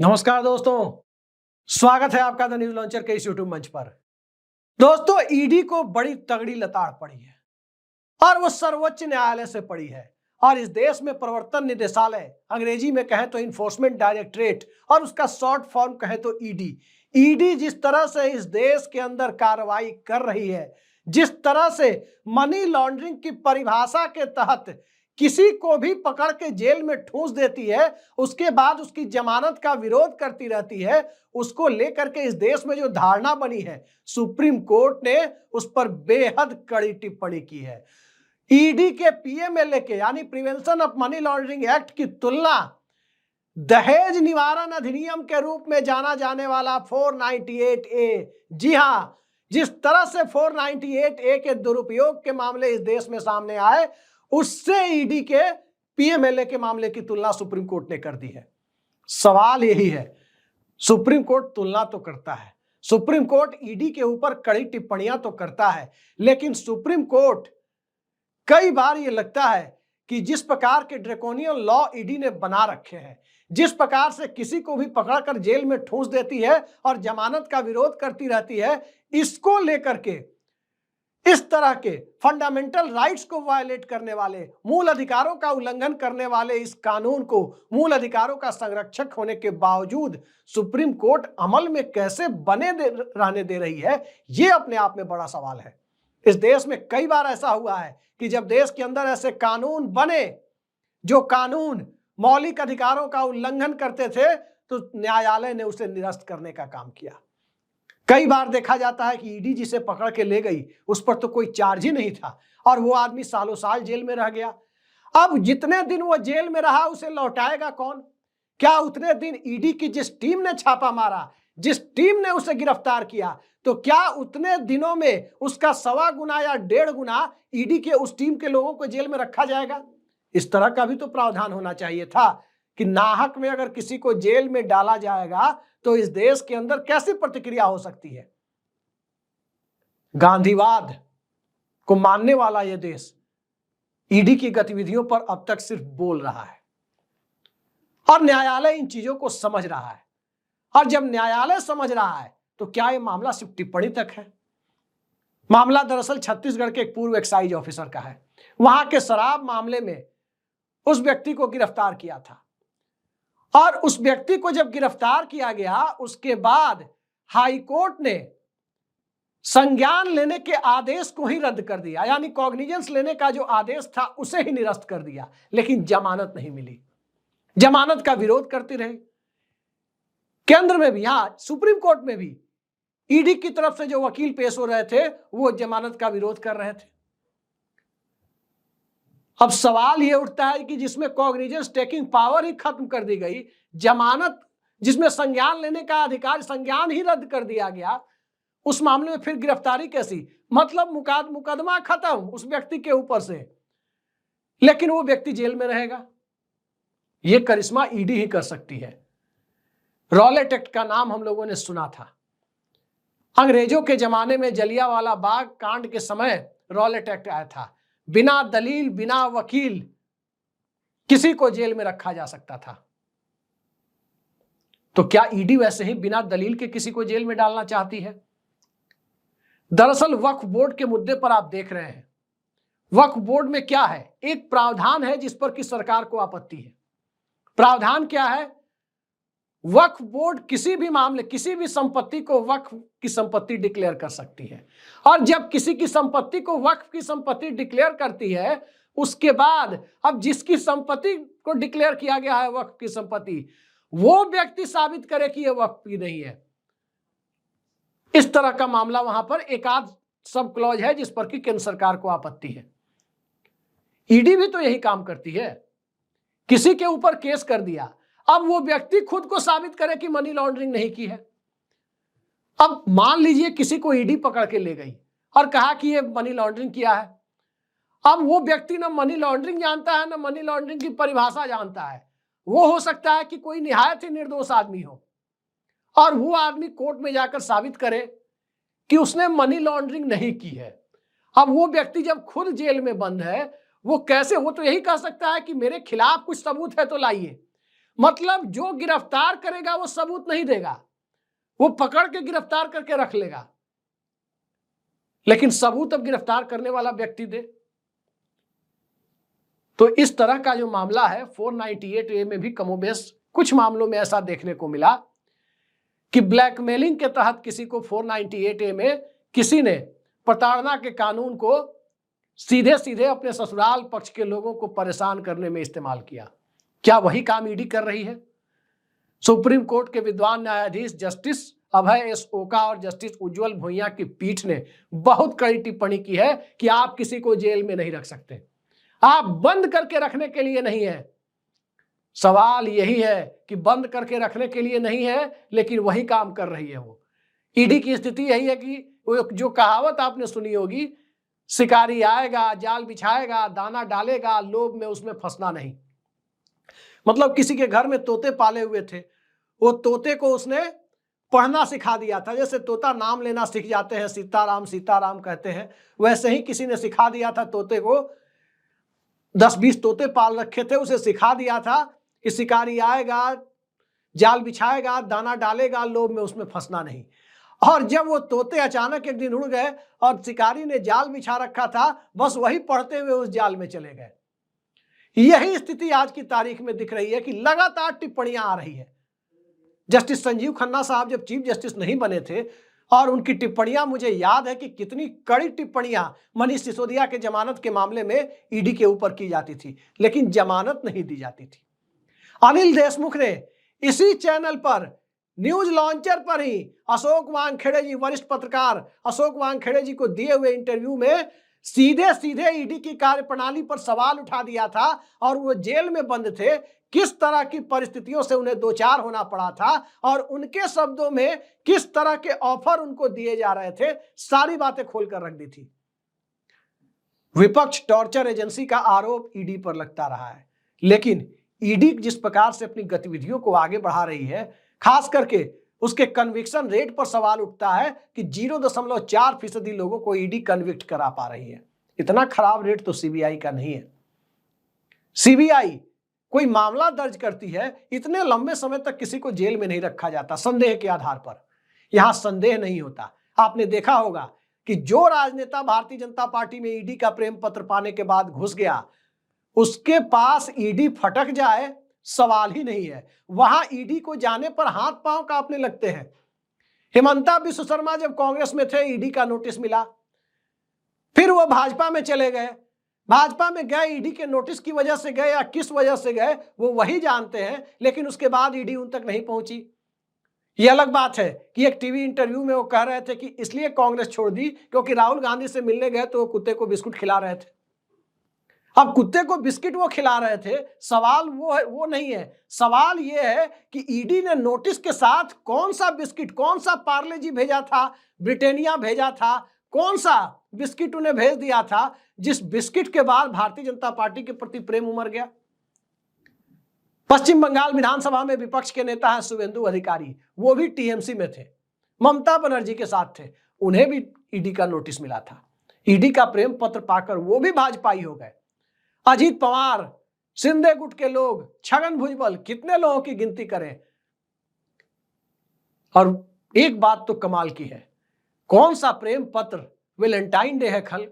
नमस्कार दोस्तों, स्वागत है आपका द न्यूज लॉन्चर के इस यूट्यूब मंच पर। दोस्तों, ईडी को बड़ी तगड़ी लताड़ पड़ी है और वो सर्वोच्च न्यायालय से पड़ी है। और इस देश में प्रवर्तन निदेशालय, अंग्रेजी में कहें तो इन्फोर्समेंट डायरेक्टरेट, और उसका शॉर्ट फॉर्म कहें तो ईडी। ईडी जिस तरह से इस देश के अंदर कार्रवाई कर रही है, जिस तरह से मनी लॉन्ड्रिंग की परिभाषा के तहत किसी को भी पकड़ के जेल में ठूंस देती है, उसके बाद उसकी जमानत का विरोध करती रहती है, उसको लेकर के इस देश में जो धारणा बनी है, सुप्रीम कोर्ट ने उस पर बेहद कड़ी टिप्पणी की है। ईडी के पीएमएलए के यानी prevention of money laundering act की तुलना दहेज निवारण अधिनियम के रूप में जाना जाने वाला 498A, जी हां, जिस तरह से 498A के दुरुपयोग के मामले इस देश में सामने आए, उससे ईडी के पीएमएलए के मामले की तुलना सुप्रीम कोर्ट ने कर दी है। सवाल यही है, सुप्रीम कोर्ट तुलना तो करता है, सुप्रीम कोर्ट ईडी के ऊपर कड़ी टिप्पणियां तो करता है, लेकिन सुप्रीम कोर्ट कई बार ये लगता है कि जिस प्रकार के ड्रैकोनियन लॉ ईडी ने बना रखे हैं, जिस प्रकार से किसी को भी पकड़कर जेल में ठूंस देती है और जमानत का विरोध करती रहती है, इसको लेकर के इस तरह के फंडामेंटल राइट्स को वायलेट करने वाले, मूल अधिकारों का उल्लंघन करने वाले इस कानून को मूल अधिकारों का संरक्षक होने के बावजूद सुप्रीम कोर्ट अमल में कैसे रहने दे रही है, यह अपने आप में बड़ा सवाल है। इस देश में कई बार ऐसा हुआ है कि जब देश के अंदर ऐसे कानून बने जो कानून मौलिक अधिकारों का उल्लंघन करते थे, तो न्यायालय ने उसे निरस्त करने का काम किया। कई बार देखा जाता है कि ईडी जिसे पकड़ के ले गई, उस पर तो कोई चार्ज ही नहीं था और वो आदमी सालों साल जेल में रह गया। अब जितने दिन वो जेल में रहा, उसे लौटाएगा कौन? क्या उतने दिन ईडी की जिस टीम ने छापा मारा, जिस टीम ने उसे गिरफ्तार किया, तो क्या उतने दिनों में उसका 1.25 गुना या 1.5 गुना ईडी के उस टीम के लोगों को जेल में रखा जाएगा? इस तरह का भी तो प्रावधान होना चाहिए था कि नाहक में अगर किसी को जेल में डाला जाएगा तो इस देश के अंदर कैसी प्रतिक्रिया हो सकती है। गांधीवाद को मानने वाला यह देश ईडी की गतिविधियों पर अब तक सिर्फ बोल रहा है और न्यायालय इन चीजों को समझ रहा है। और जब न्यायालय समझ रहा है तो क्या यह मामला सिर्फ टिप्पणी तक है? मामला दरअसल छत्तीसगढ़ के एक पूर्व एक्साइज ऑफिसर का है। वहां के शराब मामले में उस व्यक्ति को गिरफ्तार किया था और उस व्यक्ति को जब गिरफ्तार किया गया, उसके बाद हाईकोर्ट ने संज्ञान लेने के आदेश को ही रद्द कर दिया, यानी कॉग्निजेंस लेने का जो आदेश था उसे ही निरस्त कर दिया, लेकिन जमानत नहीं मिली। जमानत का विरोध करते रहे। केंद्र में भी, यहां सुप्रीम कोर्ट में भी ईडी की तरफ से जो वकील पेश हो रहे थे, वो जमानत का विरोध कर रहे थे। अब सवाल यह उठता है कि जिसमें कॉग्निजेंस टेकिंग पावर ही खत्म कर दी गई, जमानत जिसमें संज्ञान लेने का अधिकार, संज्ञान ही रद्द कर दिया गया, उस मामले में फिर गिरफ्तारी कैसी? मतलब मुकदमा खत्म उस व्यक्ति के ऊपर से, लेकिन वो व्यक्ति जेल में रहेगा। यह करिश्मा ईडी ही कर सकती है। रॉलेट एक्ट का नाम हम लोगों ने सुना था। अंग्रेजों के जमाने में जलियांवाला बाग कांड के समय रॉलेट एक्ट आया था। बिना दलील, बिना वकील किसी को जेल में रखा जा सकता था। तो क्या ईडी वैसे ही बिना दलील के किसी को जेल में डालना चाहती है? दरअसल वक्फ बोर्ड के मुद्दे पर आप देख रहे हैं। वक्फ बोर्ड में क्या है? एक प्रावधान है जिस पर कि सरकार को आपत्ति है। प्रावधान क्या है? वक्फ बोर्ड किसी भी मामले, किसी भी संपत्ति को वक्फ की संपत्ति डिक्लेयर कर सकती है, और जब किसी की संपत्ति को वक्फ की संपत्ति डिक्लेयर करती है, उसके बाद अब जिसकी संपत्ति को डिक्लेयर किया गया है वक्फ की संपत्ति, वो व्यक्ति साबित करे कि यह वक्फ की नहीं है। इस तरह का मामला वहां पर एक आध सब क्लॉज है जिस पर कि केंद्र सरकार को आपत्ति है। ईडी भी तो यही काम करती है। किसी के ऊपर केस कर दिया, अब वो व्यक्ति खुद को साबित करे कि मनी लॉन्ड्रिंग नहीं की है। अब मान लीजिए किसी को ईडी पकड़ के ले गई और कहा कि ये मनी लॉन्ड्रिंग किया है। अब वो व्यक्ति ना मनी लॉन्ड्रिंग जानता है, ना मनी लॉन्ड्रिंग की परिभाषा जानता है। वो हो सकता है कि कोई निहायत ही निर्दोष आदमी हो और वो आदमी कोर्ट में जाकर साबित करे कि उसने मनी लॉन्ड्रिंग नहीं की है। अब वो व्यक्ति जब खुद जेल में बंद है, वो कैसे, वो तो यही कह सकता है कि मेरे खिलाफ कुछ सबूत है तो लाइए। मतलब जो गिरफ्तार करेगा वो सबूत नहीं देगा, वो पकड़ के गिरफ्तार करके रख लेगा, लेकिन सबूत अब गिरफ्तार करने वाला व्यक्ति दे। तो इस तरह का जो मामला है 498A में भी कमोबेश कुछ मामलों में ऐसा देखने को मिला कि ब्लैकमेलिंग के तहत किसी को 498A में किसी ने प्रताड़ना के कानून को सीधे सीधे अपने ससुराल पक्ष के लोगों को परेशान करने में इस्तेमाल किया। क्या वही काम ईडी कर रही है? सुप्रीम कोर्ट के विद्वान न्यायाधीश जस्टिस अभय एस ओका और जस्टिस उज्जवल भुइयां की पीठ ने बहुत कड़ी टिप्पणी की है कि आप किसी को जेल में नहीं रख सकते, आप बंद करके रखने के लिए नहीं है। सवाल यही है कि बंद करके रखने के लिए नहीं है, लेकिन वही काम कर रही है वो। ईडी की स्थिति यही है कि जो कहावत आपने सुनी होगी, शिकारी आएगा, जाल बिछाएगा, दाना डालेगा, लोभ में उसमें फंसना नहीं। मतलब किसी के घर में तोते पाले हुए थे, वो तोते को उसने पढ़ना सिखा दिया था। जैसे तोता नाम लेना सीख जाते हैं, सीताराम सीताराम कहते हैं, वैसे ही किसी ने सिखा दिया था तोते को। 10-20 तोते पाल रखे थे, उसे सिखा दिया था कि शिकारी आएगा, जाल बिछाएगा, दाना डालेगा, लोभ में उसमें फंसना नहीं। और जब वो तोते अचानक एक दिन उड़ गए और शिकारी ने जाल बिछा रखा था, बस वही पढ़ते हुए उस जाल में चले गए। यही स्थिति आज की तारीख में दिख रही है कि लगातार टिप्पणियां आ रही है। जस्टिस संजीव खन्ना साहब जब चीफ जस्टिस नहीं बने थे और उनकी टिप्पणियां, मुझे याद है कि कितनी कड़ी टिप्पणियां मनीष सिसोदिया के जमानत के मामले में ईडी के ऊपर की जाती थी, लेकिन जमानत नहीं दी जाती थी। अनिल देशमुख ने इसी चैनल पर, न्यूज लॉन्चर पर ही अशोक वानखेड़े जी, वरिष्ठ पत्रकार अशोक वानखेड़े जी को दिए हुए इंटरव्यू में सीधे सीधे ईडी की कार्यप्रणाली पर सवाल उठा दिया था और वो जेल में बंद थे, किस तरह की परिस्थितियों से उन्हें दो चार होना पड़ा था और उनके शब्दों में किस तरह के ऑफर उनको दिए जा रहे थे, सारी बातें खोलकर रख दी थी। विपक्ष टॉर्चर एजेंसी का आरोप ईडी पर लगता रहा है, लेकिन ईडी जिस प्रकार से अपनी गतिविधियों को आगे बढ़ा रही है, खास करके उसके कन्विक्शन रेट पर सवाल उठता है कि 0.4% लोगों को ईडी कन्विक्ट करा पा रही है। इतना खराब रेट तो सीबीआई का नहीं है। सीबीआई कोई मामला दर्ज करती है, इतने लंबे समय तक किसी को जेल में नहीं रखा जाता संदेह के आधार पर। यहां संदेह नहीं होता। आपने देखा होगा कि जो राजनेता भारतीय जनता पार्टी में ईडी का प्रेम पत्र पाने के बाद घुस गया, उसके पास ईडी फटक जाए सवाल ही नहीं है। वहां ईडी को जाने पर हाथ पांव कांपने लगते हैं। हिमंता बिश्व शर्मा जब कांग्रेस में थे, ईडी का नोटिस मिला, फिर वो भाजपा में चले गए। भाजपा में गए, ईडी के नोटिस की वजह से गए या किस वजह से गए वो वही जानते हैं, लेकिन उसके बाद ईडी उन तक नहीं पहुंची। ये अलग बात है कि एक टीवी इंटरव्यू में वो कह रहे थे कि इसलिए कांग्रेस छोड़ दी क्योंकि राहुल गांधी से मिलने गए तो वो कुत्ते को बिस्कुट खिला रहे थे। अब कुत्ते को बिस्किट वो खिला रहे थे, सवाल वो नहीं है। सवाल ये है कि ईडी ने नोटिस के साथ कौन सा बिस्किट, कौन सा पार्ले जी भेजा था, ब्रिटानिया भेजा था, कौन सा बिस्किट उन्हें भेज दिया था जिस बिस्किट के बाद भारतीय जनता पार्टी के प्रति प्रेम उमड़ गया। पश्चिम बंगाल विधानसभा में विपक्ष के नेता है शुभेंदु अधिकारी, वो भी टीएमसी में थे, ममता बनर्जी के साथ थे, उन्हें भी ईडी का नोटिस मिला था। ईडी का प्रेम पत्र पाकर वो भी भाजपाई हो गए। अजीत पवार, शिंदे गुट के लोग, छगन भुजबल, कितने लोगों की गिनती करें। और एक बात तो कमाल की है, कौन सा प्रेम पत्र, वैलेंटाइन डे है कल,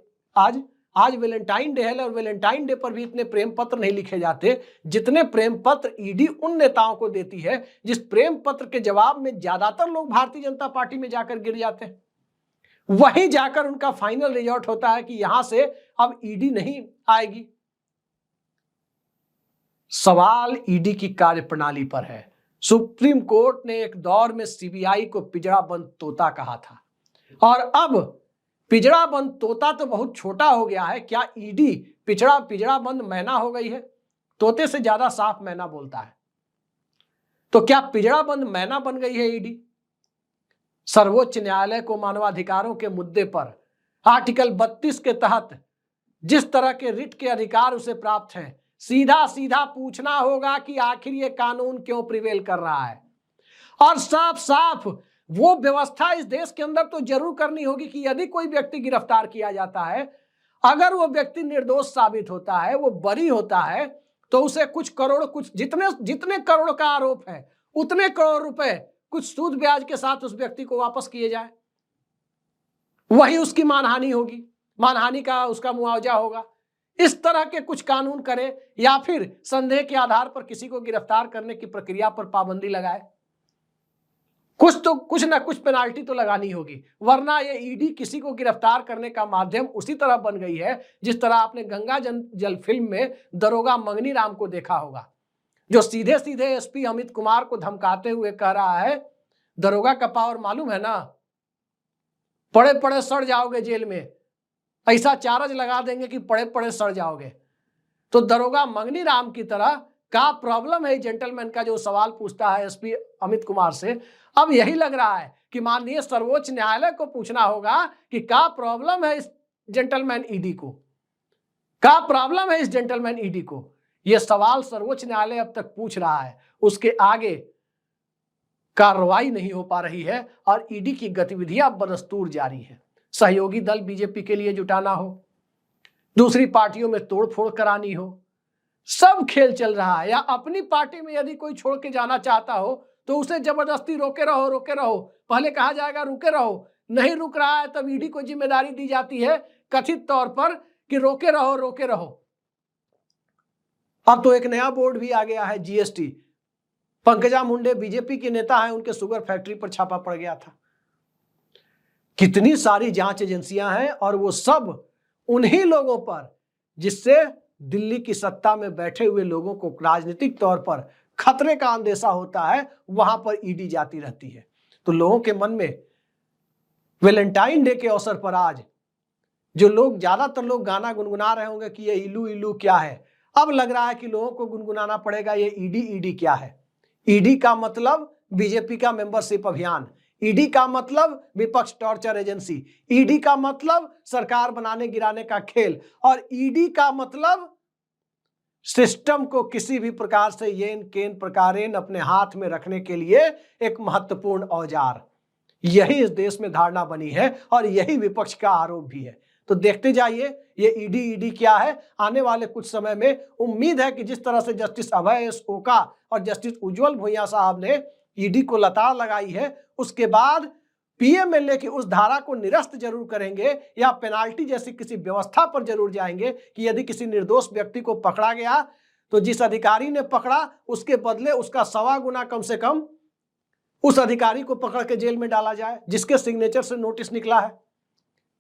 आज वैलेंटाइन डे है और वैलेंटाइन डे पर भी इतने प्रेम पत्र नहीं लिखे जाते जितने प्रेम पत्र ईडी उन नेताओं को देती है जिस प्रेम पत्र के जवाब में ज्यादातर लोग भारतीय जनता पार्टी में जाकर गिर जाते हैं। वहीं जाकर उनका फाइनल रिजल्ट होता है कि यहां से अब ईडी नहीं आएगी। सवाल ईडी की कार्यप्रणाली पर है। सुप्रीम कोर्ट ने एक दौर में सीबीआई को पिंजड़ा बंद तोता कहा था और अब पिंजड़ा बंद तोता तो बहुत छोटा हो गया है, क्या ईडी पिंजड़ा बंद मैना हो गई है? तोते से ज्यादा साफ मैना बोलता है। तो क्या पिंजड़ा बंद मैना बन गई है ईडी? सर्वोच्च न्यायालय को मानवाधिकारों के मुद्दे पर आर्टिकल 32 के तहत जिस तरह के रिट के अधिकार उसे प्राप्त हैं, सीधा सीधा पूछना होगा कि आखिर ये कानून क्यों प्रिवेल कर रहा है। और साफ साफ वो व्यवस्था इस देश के अंदर तो जरूर करनी होगी कि यदि कोई व्यक्ति गिरफ्तार किया जाता है, अगर वो व्यक्ति निर्दोष साबित होता है, वो बरी होता है, तो उसे कुछ करोड़, कुछ जितने जितने करोड़ का आरोप है उतने करोड़ रुपए कुछ सूद ब्याज के साथ उस व्यक्ति को वापस किए जाए, वही उसकी मानहानि होगी, मानहानि का उसका मुआवजा होगा। इस तरह के कुछ कानून करें, या फिर संदेह के आधार पर किसी को गिरफ्तार करने की प्रक्रिया पर पाबंदी लगाए। कुछ ना कुछ पेनाल्टी तो लगानी होगी, वरना ये ईडी किसी को गिरफ्तार करने का माध्यम उसी तरह बन गई है जिस तरह आपने गंगा जल फिल्म में दरोगा मंगनी राम को देखा होगा, जो सीधे सीधे एसपी अमित कुमार को धमकाते हुए कह रहा है, दरोगा का पावर मालूम है ना, पड़े पड़े सड़ जाओगे जेल में, ऐसा चार्ज लगा देंगे कि पड़े पड़े सड़ जाओगे। तो दरोगा मंगनी राम की तरह क्या प्रॉब्लम है जेंटलमैन का जो सवाल पूछता है एसपी अमित कुमार से, अब यही लग रहा है कि माननीय सर्वोच्च न्यायालय को पूछना होगा कि क्या प्रॉब्लम है इस जेंटलमैन ईडी को, क्या प्रॉब्लम है इस जेंटलमैन ईडी को। यह सवाल सर्वोच्च न्यायालय अब तक पूछ रहा है, उसके आगे कार्रवाई नहीं हो पा रही है और ईडी की गतिविधियां बदस्तूर जारी है। सहयोगी दल बीजेपी के लिए जुटाना हो, दूसरी पार्टियों में तोड़फोड़ करानी हो, सब खेल चल रहा है। या अपनी पार्टी में यदि कोई छोड़ के जाना चाहता हो तो उसे जबरदस्ती रोके रहो रोके रहो, पहले कहा जाएगा रुके रहो, नहीं रुक रहा है तब ईडी को जिम्मेदारी दी जाती है कथित तौर पर कि रोके रहो रोके रहो। अब तो एक नया बोर्ड भी आ गया है, जीएसटी। पंकजा मुंडे बीजेपी के नेता हैं, उनके शुगर फैक्ट्री पर छापा पड़ गया था। कितनी सारी जांच एजेंसियां हैं और वो सब उन्हीं लोगों पर जिससे दिल्ली की सत्ता में बैठे हुए लोगों को राजनीतिक तौर पर खतरे का अंदेशा होता है, वहां पर ईडी जाती रहती है। तो लोगों के मन में वैलेंटाइन डे के अवसर पर आज जो लोग, ज्यादातर लोग गाना गुनगुना रहे होंगे कि ये इल्लू इल्लू क्या है, अब लग रहा है कि लोगों को गुनगुनाना पड़ेगा ये ईडी ईडी क्या है। ईडी का मतलब बीजेपी का मेंबरशिप अभियान, ईडी का मतलब विपक्ष टॉर्चर एजेंसी, ईडी का मतलब सरकार बनाने गिराने का खेल, और ईडी का मतलब सिस्टम को किसी भी प्रकार से येन केन प्रकारेण अपने हाथ में रखने के लिए एक महत्वपूर्ण औजार। यही इस देश में धारणा बनी है और यही विपक्ष का आरोप भी है। तो देखते जाइए ये ईडी ईडी क्या है। आने वाले कुछ समय में उम्मीद है कि जिस तरह से जस्टिस अभय एस ओका और जस्टिस उज्जवल भुइयां साहब ने ईडी को लताड़ लगाई है, उसके बाद पीएमएलए की उस धारा को निरस्त जरूर करेंगे या पेनाल्टी जैसी किसी व्यवस्था पर जरूर जाएंगे कि यदि किसी निर्दोष व्यक्ति को पकड़ा गया तो जिस अधिकारी ने पकड़ा उसके बदले उसका 1.25 गुना कम से कम उस अधिकारी को पकड़ के जेल में डाला जाए जिसके सिग्नेचर से नोटिस निकला है।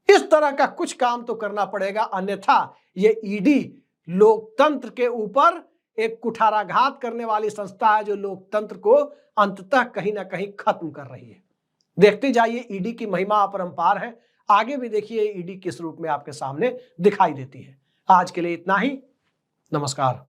इस तरह का कुछ काम तो करना पड़ेगा, अन्यथा ये ईडी लोकतंत्र के ऊपर एक कुठाराघात करने वाली संस्था है जो लोकतंत्र को अंततः कहीं ना कहीं खत्म कर रही है। देखते जाइए, ईडी की महिमा अपरंपार है। आगे भी देखिए ईडी किस रूप में आपके सामने दिखाई देती है। आज के लिए इतना ही, नमस्कार।